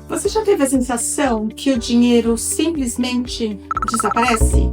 Você já teve a sensação que o dinheiro simplesmente desaparece?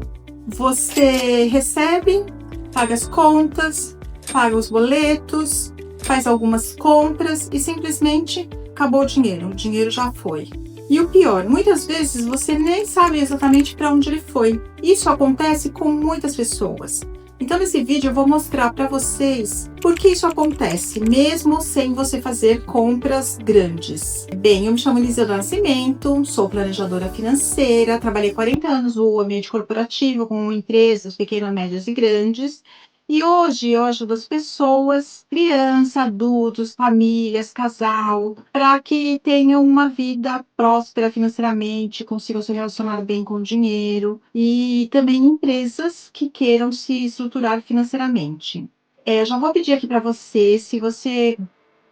Você recebe, paga as contas, paga os boletos, faz algumas compras e simplesmente acabou o dinheiro já foi. E o pior, muitas vezes você nem sabe exatamente para onde ele foi. Isso acontece com muitas pessoas. Então, nesse vídeo eu vou mostrar para vocês por que isso acontece, mesmo sem você fazer compras grandes. Bem, eu me chamo Eliseu Nascimento, sou planejadora financeira, trabalhei 40 anos no ambiente corporativo com empresas pequenas, médias e grandes. E hoje eu ajudo as pessoas, crianças, adultos, famílias, casal, para que tenham uma vida próspera financeiramente, consigam se relacionar bem com o dinheiro e também empresas que queiram se estruturar financeiramente. Eu já vou pedir aqui para você, se você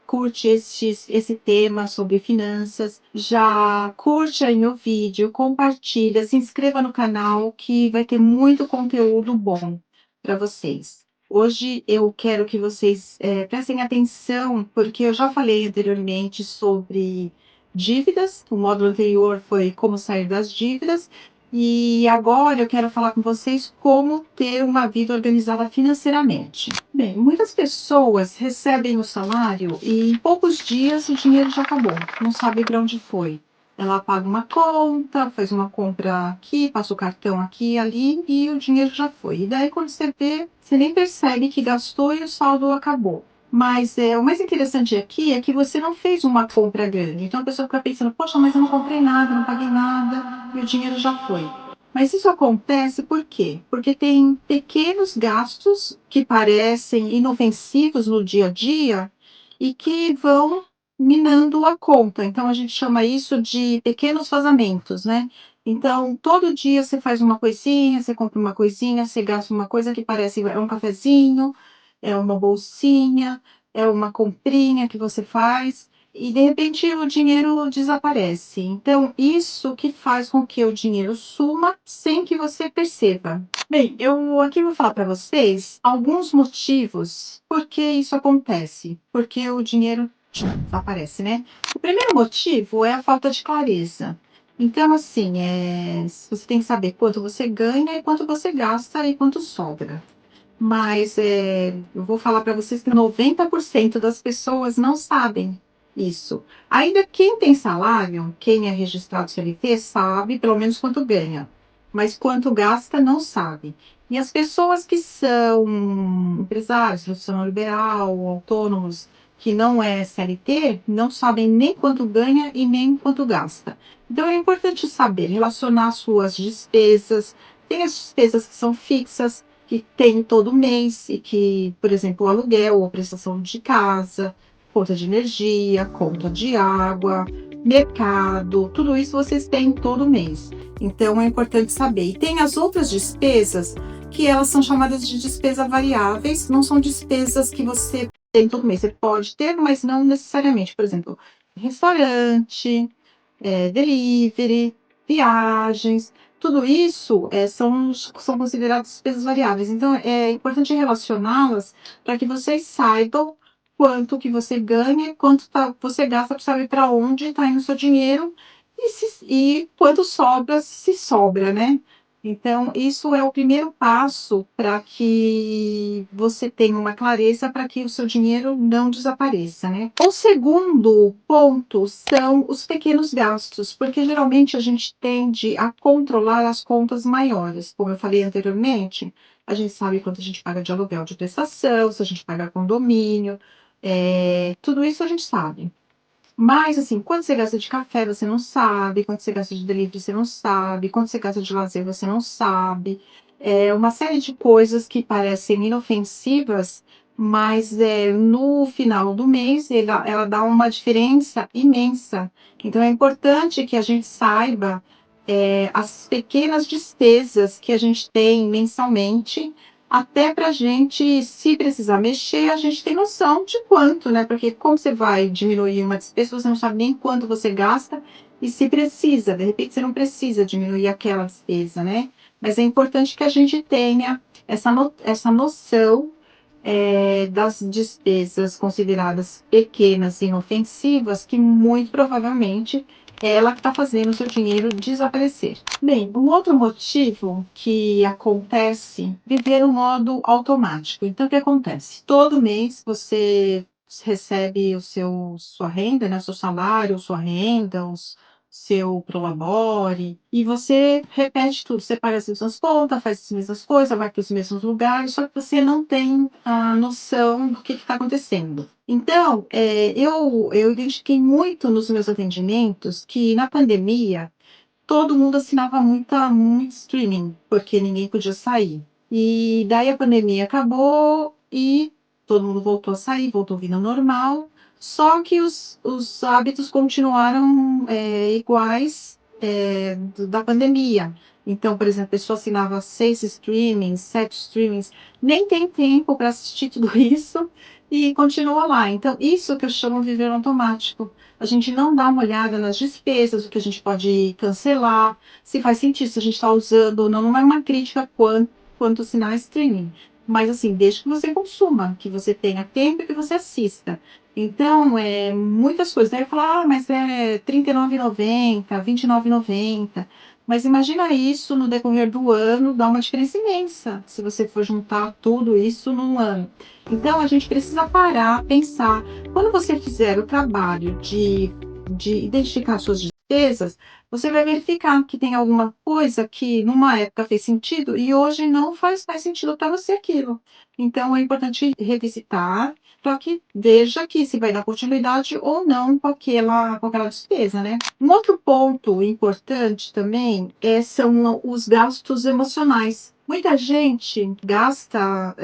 curte esse tema sobre finanças, já curte aí meu vídeo, compartilha, se inscreva no canal que vai ter muito conteúdo bom para vocês. Hoje eu quero que vocês prestem atenção, porque eu já falei anteriormente sobre dívidas, o módulo anterior foi como sair das dívidas, e agora eu quero falar com vocês como ter uma vida organizada financeiramente. Bem, muitas pessoas recebem o salário e em poucos dias o dinheiro já acabou, não sabe para onde foi. Ela paga uma conta, faz uma compra aqui, passa o cartão aqui e ali e o dinheiro já foi. E daí quando você vê, você nem percebe que gastou e o saldo acabou. Mas o mais interessante aqui é que você não fez uma compra grande. Então a pessoa fica pensando, poxa, mas eu não comprei nada, não paguei nada e o dinheiro já foi. Mas isso acontece por quê? Porque tem pequenos gastos que parecem inofensivos no dia a dia e que vão minando a conta. Então a gente chama isso de pequenos vazamentos, né? Então todo dia você faz uma coisinha, você compra uma coisinha, você gasta uma coisa que parece um cafezinho, é uma bolsinha, é uma comprinha que você faz e de repente o dinheiro desaparece. Então, isso que faz com que o dinheiro suma sem que você perceba. Bem, eu aqui vou falar para vocês alguns motivos por que isso acontece, porque o dinheiro desaparece, né? O primeiro motivo é a falta de clareza. Então, assim, você tem que saber quanto você ganha e quanto você gasta e quanto sobra. Mas eu vou falar para vocês que 90% das pessoas não sabem isso. Ainda quem tem salário, quem é registrado CLT, sabe pelo menos quanto ganha, mas quanto gasta não sabe. E as pessoas que são empresários, profissional liberal, autônomos, que não é CLT, não sabem nem quanto ganha e nem quanto gasta. Então é importante saber relacionar suas despesas. Tem as despesas que são fixas, que tem todo mês e que, por exemplo, o aluguel ou prestação de casa, conta de energia, conta de água, mercado, tudo isso vocês têm todo mês. Então é importante saber. E tem as outras despesas que elas são chamadas de despesas variáveis, não são despesas que você tem todo mês. Você pode ter, mas não necessariamente. Por exemplo, restaurante, delivery, viagens, tudo isso são consideradas despesas variáveis. Então, é importante relacioná-las para que vocês saibam quanto que você ganha, quanto você gasta para saber para onde está indo o seu dinheiro e quanto sobra, se sobra, né? Então, isso é o primeiro passo para que você tenha uma clareza para que o seu dinheiro não desapareça, né? O segundo ponto são os pequenos gastos, porque geralmente a gente tende a controlar as contas maiores. Como eu falei anteriormente, a gente sabe quanto a gente paga de aluguel de prestação, se a gente paga condomínio, tudo isso a gente sabe. Mas, assim, quanto você gasta de café, você não sabe. Quanto você gasta de delivery, você não sabe. Quanto você gasta de lazer, você não sabe. É uma série de coisas que parecem inofensivas, mas no final do mês ela dá uma diferença imensa. Então, é importante que a gente saiba as pequenas despesas que a gente tem mensalmente, até para a gente, se precisar mexer, a gente tem noção de quanto, né? Porque como você vai diminuir uma despesa, você não sabe nem quanto você gasta e se precisa. De repente, você não precisa diminuir aquela despesa, né? Mas é importante que a gente tenha essa noção das despesas consideradas pequenas e inofensivas, que muito provavelmente É ela que está fazendo o seu dinheiro desaparecer. Bem, um outro motivo que acontece, viver no modo automático. Então, o que acontece? Todo mês você recebe sua renda, né? Seu salário, sua renda, seu prolabore, e você repete tudo. Você paga as mesmas contas, faz as mesmas coisas, vai para os mesmos lugares, só que você não tem a noção do que está acontecendo. Então, eu identifiquei muito nos meus atendimentos que na pandemia todo mundo assinava muito streaming, porque ninguém podia sair. E daí a pandemia acabou e todo mundo voltou a sair, voltou à vida normal, só que os hábitos continuaram iguais da pandemia. Então, por exemplo, a pessoa assinava 6 streamings, 7 streamings, nem tem tempo para assistir tudo isso e continua lá. Então, isso que eu chamo de viver automático. A gente não dá uma olhada nas despesas, o que a gente pode cancelar, se faz sentido, se a gente está usando ou não. Não é uma crítica quanto assinar streaming, mas assim, desde que você consuma, que você tenha tempo e que você assista. Então, muitas coisas. Daí eu falo, mas é R$ 39,90, R$ 29,90. Mas imagina isso no decorrer do ano, dá uma diferença imensa, se você for juntar tudo isso num ano. Então, a gente precisa parar, pensar. Quando você fizer o trabalho de identificar suas despesas, você vai verificar que tem alguma coisa que numa época fez sentido e hoje não faz mais sentido para você aquilo. Então, é importante revisitar para que veja que se vai dar continuidade ou não com aquela despesa, né? Um outro ponto importante também são os gastos emocionais. Muita gente gasta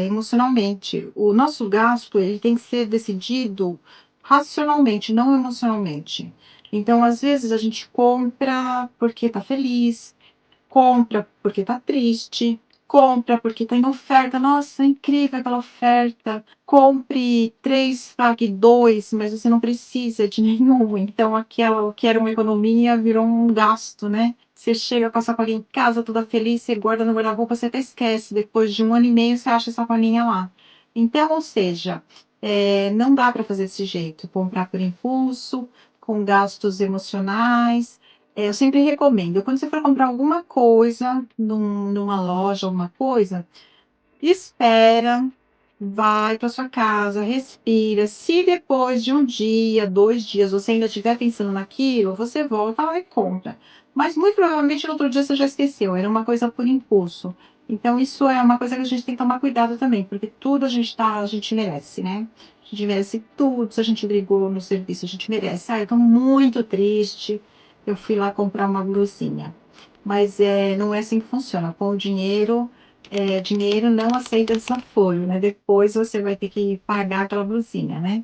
emocionalmente. O nosso gasto ele tem que ser decidido racionalmente, não emocionalmente. Então, às vezes, a gente compra porque tá feliz, compra porque tá triste, compra porque tá em oferta. Nossa, é incrível aquela oferta. Compre 3, pague 2, mas você não precisa de nenhum. Então, aquela que era uma economia virou um gasto, né? Você chega com a sacolinha em casa, toda feliz, você guarda no guarda-roupa, você até esquece. Depois de um ano e meio, você acha a sacolinha lá. Então, ou seja, não dá para fazer desse jeito. Comprar por impulso, com gastos emocionais. Eu sempre recomendo, quando você for comprar alguma coisa numa loja, alguma coisa, espera, vai para sua casa, respira. Se depois de um dia, 2 dias, você ainda estiver pensando naquilo, você volta lá e compra. Mas muito provavelmente no outro dia você já esqueceu, era uma coisa por impulso. Então isso é uma coisa que a gente tem que tomar cuidado também, porque tudo a gente merece, né? A gente merece tudo. Se a gente brigou no serviço, a gente merece. Eu tô muito triste. Eu fui lá comprar uma blusinha. Mas não é assim que funciona. Com o dinheiro não aceita desaforo, né? Depois você vai ter que pagar aquela blusinha, né?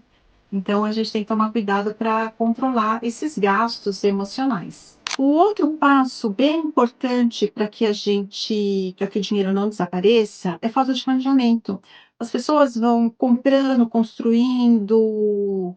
Então a gente tem que tomar cuidado para controlar esses gastos emocionais. O outro passo bem importante para que o dinheiro não desapareça é falta de planejamento. As pessoas vão comprando, construindo,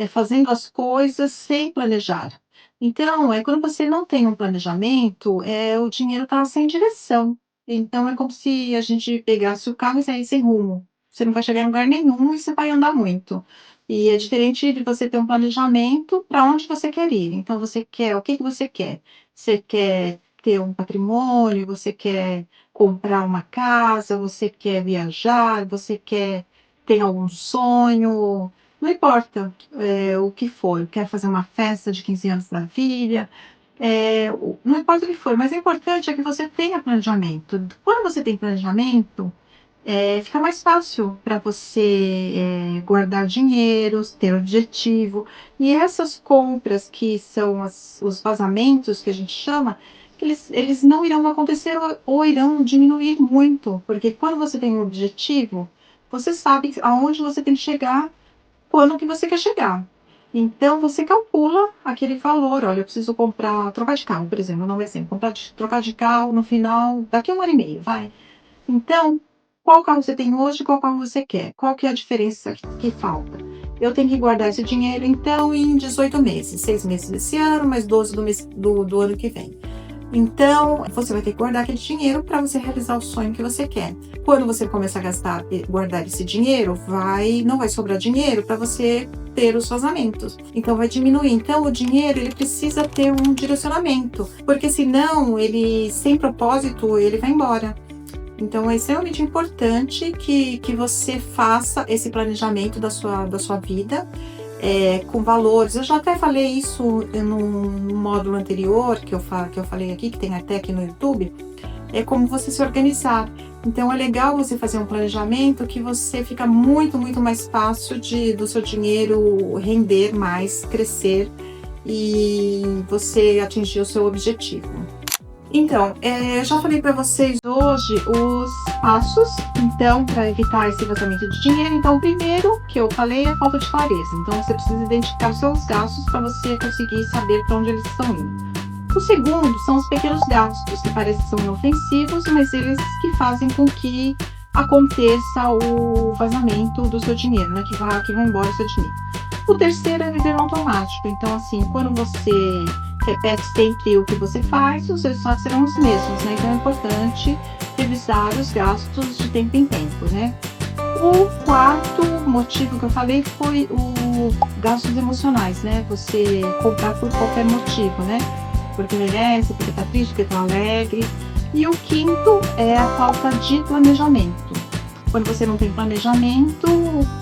fazendo as coisas sem planejar. Então, quando você não tem um planejamento, o dinheiro está sem direção. Então, é como se a gente pegasse o carro e saísse sem rumo. Você não vai chegar em lugar nenhum e você vai andar muito. E é diferente de você ter um planejamento para onde você quer ir. Então, o que que você quer? Você quer ter um patrimônio, você quer comprar uma casa, você quer viajar, você quer ter algum sonho, não importa o que for, quer fazer uma festa de 15 anos da filha, não importa o que for, mas o importante é que você tenha planejamento. Quando você tem planejamento, fica mais fácil para você guardar dinheiro, ter objetivo. E essas compras que são os vazamentos que a gente chama, que eles não irão acontecer ou irão diminuir muito, porque quando você tem um objetivo, você sabe aonde você tem que chegar, quando que você quer chegar. Então você calcula aquele valor. Olha, eu preciso trocar de carro, por exemplo, não é exemplo, trocar de carro no final, daqui a 1 ano e meio, vai. Então, qual carro você tem hoje, qual carro você quer? Qual que é a diferença que falta? Eu tenho que guardar esse dinheiro, então, em 18 meses. 6 meses desse ano, mais 12 do ano que vem. Então, você vai ter que guardar aquele dinheiro para você realizar o sonho que você quer. Quando você começar a gastar e guardar esse dinheiro, não vai sobrar dinheiro para você ter os vazamentos. Então, vai diminuir. Então, o dinheiro, ele precisa ter um direcionamento, porque senão, ele, sem propósito, ele vai embora. Então, é extremamente importante que você faça esse planejamento da sua vida, com valores. Eu já até falei isso no módulo anterior que eu falei aqui, que tem até aqui no YouTube, é como você se organizar. Então, é legal você fazer um planejamento que você fica muito, muito mais fácil do seu dinheiro render mais, crescer e você atingir o seu objetivo. Então, eu já falei para vocês hoje os passos, então, para evitar esse vazamento de dinheiro. Então, o primeiro que eu falei é a falta de clareza. Então, você precisa identificar os seus gastos para você conseguir saber para onde eles estão indo. O segundo são os pequenos gastos, que parecem ser inofensivos, mas eles que fazem com que aconteça o vazamento do seu dinheiro, né? Que vai embora o seu dinheiro. O terceiro é viver no automático. Então, assim, quando você repete sempre o que você faz, os resultados serão os mesmos, né? Então é importante revisar os gastos de tempo em tempo, né? O quarto motivo que eu falei foi o gastos emocionais, né? Você comprar por qualquer motivo, né? Porque merece, porque tá triste, porque tá alegre. E o quinto é a falta de planejamento. Quando você não tem planejamento,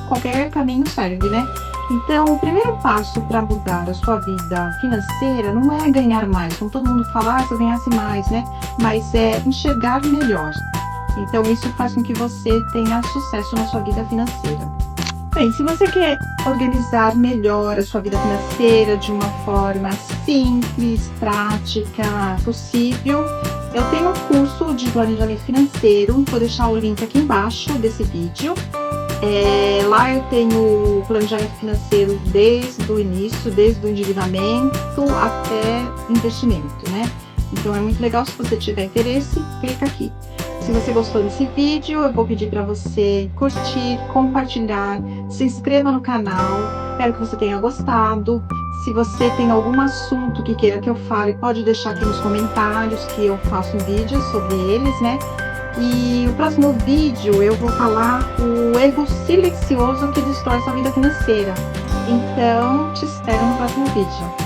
qualquer caminho serve, né? Então, o primeiro passo para mudar a sua vida financeira não é ganhar mais, como todo mundo fala, se eu ganhasse mais, né? Mas é enxergar melhor. Então, isso faz com que você tenha sucesso na sua vida financeira. Bem, se você quer organizar melhor a sua vida financeira de uma forma simples, prática, possível, eu tenho um curso de planejamento financeiro, vou deixar o link aqui embaixo desse vídeo. Lá eu tenho o planejamento financeiro desde o início, desde o endividamento até investimento, né? Então é muito legal, se você tiver interesse, clica aqui. Se você gostou desse vídeo, eu vou pedir para você curtir, compartilhar, se inscreva no canal, espero que você tenha gostado. Se você tem algum assunto que queira que eu fale, pode deixar aqui nos comentários que eu faço um vídeo sobre eles, né? E o próximo vídeo eu vou falar o erro silencioso que destrói sua vida financeira. Então, te espero no próximo vídeo.